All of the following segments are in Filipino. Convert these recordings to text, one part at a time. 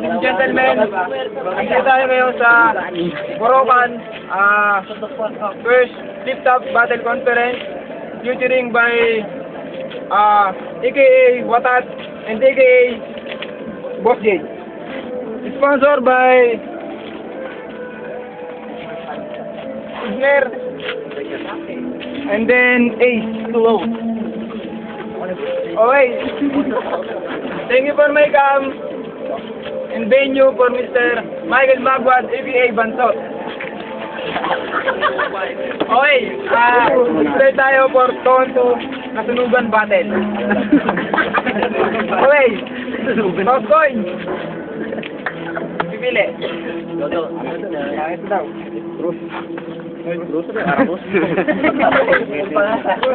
ladies and gentlemen, nandito tayo ngayon sa Borocan, first flip-top battle conference, featuring by AKA Watat and AKA Boss J. Sponsored by Signer and then Ace. Okay. Thank you for my cam and venue for Mr. Michael Magwad, AKA Bansot. Okay, start tayo for Tonto Nasunugan Battle. Okay, toss coin. Pipili. Ito daw.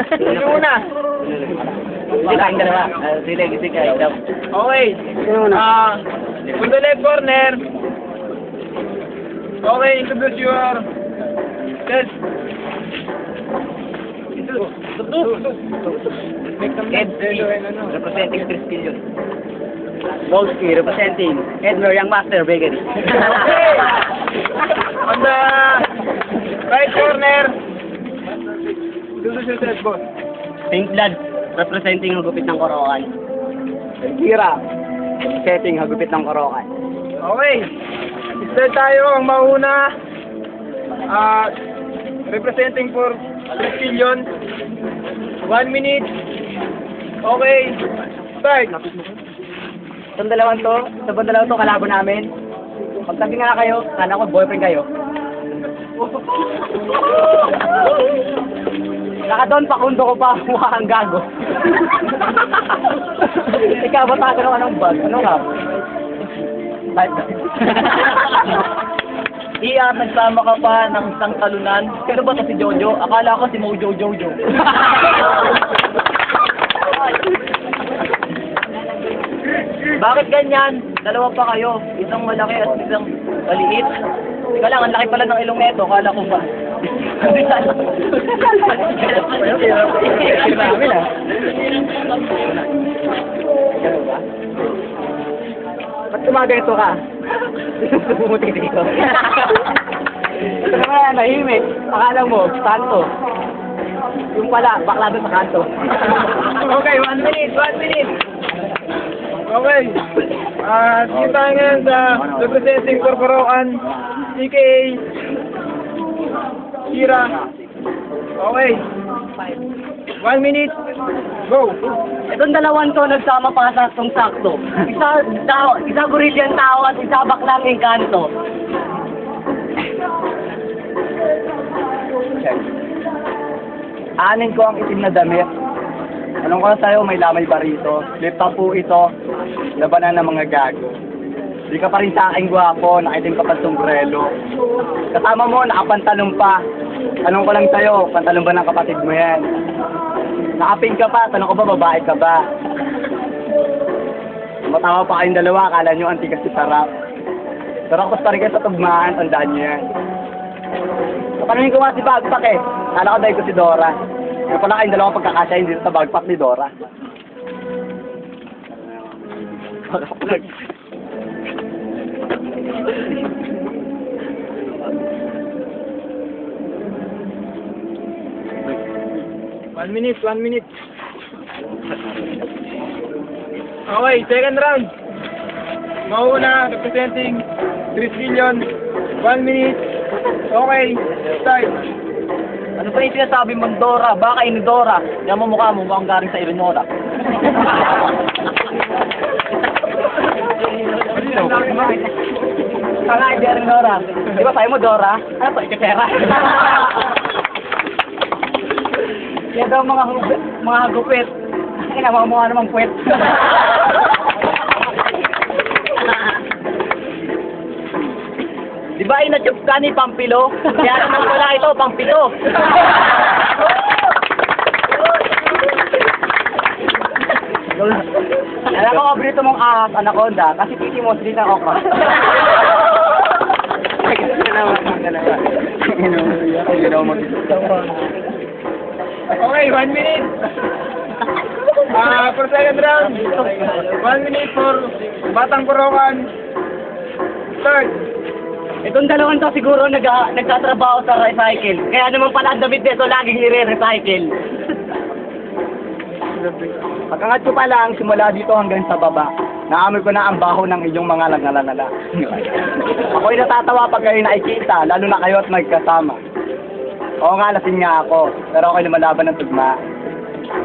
Sino una? Okay. On the left corner. Okay, introduce yourself. Ed representing 3 billion. Volsky representing Edmer Young Master Bakery. Okay. On the right corner. Introduce yourself, boss. Pink Blood representing Hagupit ng Korokan. Kira. Representing Hagupit ng Korokan. Okay. Start tayo ang mauna. Representing for Prestillion. 1 minute. Okay. Start. Itong dalawang to, kalaban namin. Pagtabi nga kayo, kala ko boyfriend kayo. Doon, pakundo ko pa, mukha kang gago. Ikaw, bata ka naman ng bag. Ano ka? Nagsama ka pa ng isang talunan. Sino ba ito si Jojo? Akala ko si Mojo Jojo. Bakit ganyan? Dalawa pa kayo. Isang malaki at isang maliit. Teka lang, ang laki pala ng ilong neto. Akala ko ba? Ba't tumaganito ka? Bumuti dito. Ito naman, nahimik. Akala mo, santo. Yung pala, bakla doon sa kanto. Okay, 1 minute, 1 minute. Okay. Sige tayo ngayon sa representing for Borocan, AKA Kira. Okay. 1 minute. Go. Itong dalawang to, nagsama pa sa sakto. Isa Buridian tao at isa baklang engkanto. Anin ko ang itim na damit. Anong ko sa'yo, may lamay barito. Flip-top po ito, labanan ng mga gago. Di ka pa rin sa aking gwapo, nakitim ka pa sombrero. Kasama mo, nakapantalong pa. Tanong ko lang sa'yo, pantalong ba ng kapatid mo yan? Nakaping ka pa, tanong ko ba, babae ka ba? Matawa pa kayong dalawa, akala nyo antigas si sarap. Pero kapos pa rin kayo sa tugmaan, tandaan nyo yan. Kapanungin ko nga si Bagpak eh. Kala ko dahil ko si Dora. Kaya pala kayong dalawang pagkakasya hindi sa Bagpak ni Dora. One minute. Okay, second round. Mauna, representing 3 billion. 1 minute. Okay, start. Ano ba yung sinasabi mong Dora? Baka ini Dora. Yan mo mukha mo, mukhang galing sa Eleonora. Kala hindi rin Dora. Di ba sayo mo Dora? Ano pa, ikasera? Yan daw mga gupit. Ay na, mga mukha namang puwet. Di ba inatsyop ka ni Pampilo? Kaya naman wala ito, Pampito. Alam ko, paborito mong ahas, anaconda, kasi titi mo, hindi na okra. Okay, 1 minute. For second round, 1 minute for Batang Borocan, start. Itong dalawang to siguro nagtatrabaho sa recycle. Kaya naman pala ang damit nito laging nire-recycle. Pagkangat ko pa lang, simula dito hanggang sa baba, naamoy ko na ang baho ng inyong mga langalalala. Ako'y natatawa pag kayo nakikita, lalo na kayo at magkasama. Oo nga, lasing nga ako, pero ako'y lumalaban ng tugma.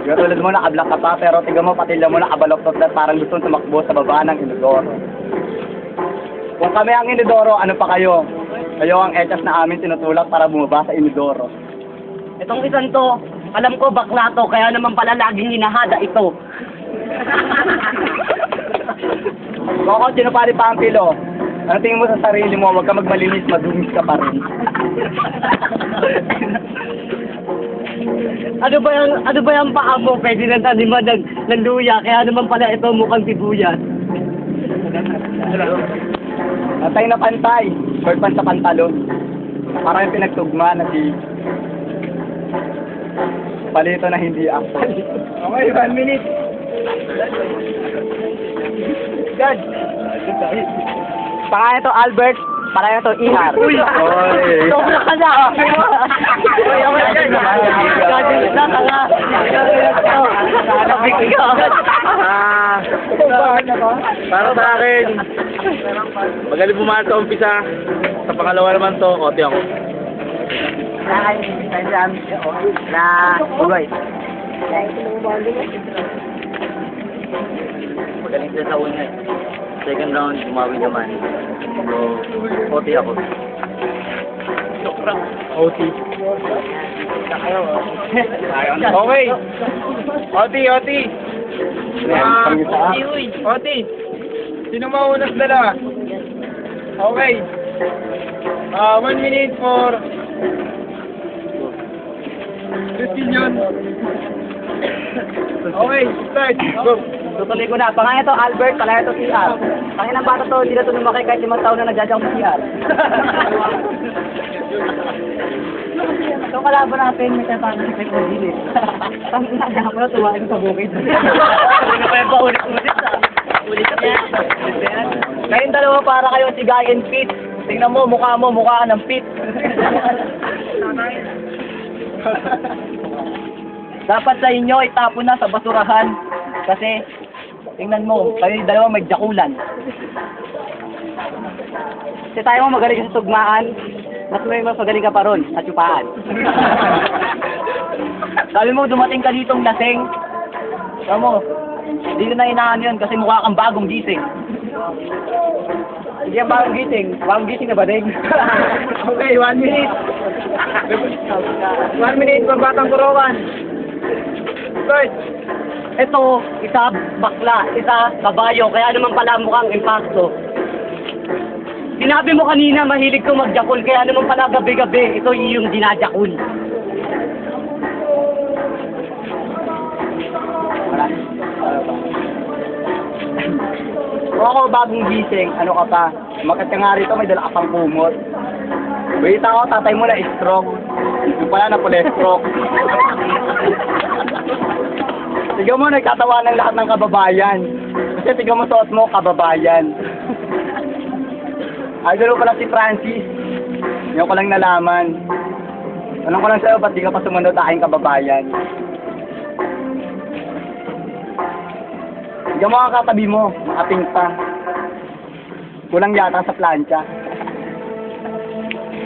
Yung tulad mo, nakablak ka pa, pero tignan mo, patilya mo, nakabaloktot na parang gustong tumakbo sa baba ng inodoro. Kung kami ang inodoro, ano pa kayo? Kayo ang etas na amin tinutulak para bumaba sa inodoro. Itong isang to, alam ko bakla to, kaya naman pala laging hinahada ito. Koko, sinupari pa ang pilo. Ano tingin mo sa sarili mo? Huwag ka magmalinis, madumis ka pa rin. Ano ba yung paa mo? Pwede na taniman ng luya, kaya naman pala ito mukhang sibuyas. Pantay na pantay, short pants sa pantalon. Parang yung pinagtugma na si Palito na hindi ako. Okay, 1 minute. Dad. Pangalan to Albert, pangalan to Ihar. Uy! Oy! Sobra ka na! Para sa akin, magaling bumahan sa umpisa. Sa pangalawa naman to, kote ako. Magaling sila sa una eh. Second round, bumawi naman. So, kote ako. OT. Okay. OT. OT. Sino mauna sa dalawa? Okay. 1 minute for Cecilion. Okay, start. Go. Tutuloy ko na. Pangalan to Albert, pangalan to Ihar. Pangalan ng bata to, hindi na to lumaki kahit 5 taon na nagjadyang sa Ihar. Ito kalaban natin, may tatang si Pek Odilis. Tangin na, ako na tuwain sa bukid. Ano pa yung paulit-ulit ah? Ulit niya. Kayong dalawa para kayo si Guy and Pete. Tingnan mo, mukha ka ng Pete. Dapat sa inyo, itapon na sa basurahan. Kasi, tingnan mo, kayo yung dalawa may jakulan. Kasi tayo mo magaling ka sa tugmaan, mas magaling ka pa ron, sa tsupaan. Sabi mo, dumating ka ditong lasing. Sabi mo, dito na inaan yun kasi mukha kang bagong gising. Hindi ang bagong gising na ba din? Okay, 1 minute. 1 minute for Batang Kurowan. Start. Ito, isa bakla, isa kabayo, kaya naman pala mukhang impacto. Sinabi mo kanina, mahilig ko magjakul, kaya naman pala gabi-gabi, ito yung dinajakul. Kung ako bagong gising, ano ka pa? Makat ka nga rito, may dala ka pang kumot. Balita ko, tatay mo na stroke. Yung pala na pala stroke. Tignan mo, nagtatawa ng lahat ng kababayan. Kasi tignan mo suot mo, kababayan. Idol ko pala si Francis. Ngayon ko lang nalaman. Tanong ko lang sa'yo, ba't di ka pa sumunod sa aking kababayan? Tignan mo ang katabi mo, makaping pa. Kulang yata sa plancha.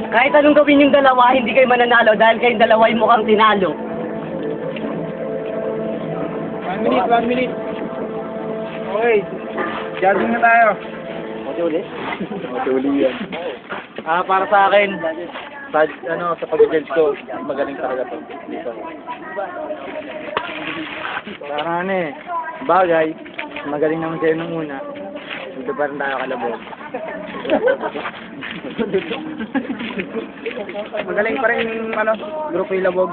Kahit anong gawin yung dalawa, hindi kayo mananalo dahil kayong dalawa yung mukhang tinalo. 1 minute. Okay. Judging na tayo. Matuli yan. Para sa akin, sa pag-judge ko, magaling talaga to. Dito. Parang bagay, magaling naman sa'yo nung una. Dito pa rin tayo kalabog. Magaling pa rin grupo yung labog.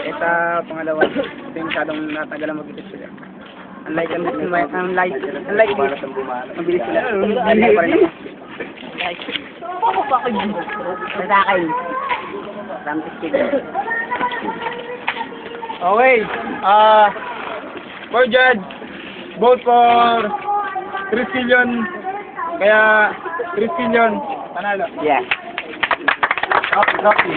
Ito, pangalawa, ito yung masyadong natagalan mag-isip sila. Unlike mabilis sila. Unlike pa rin ako. Sa akin. Okay. For judge, vote for Cecilion Kaya, Crispin yun. Panalo. Yes. Copy.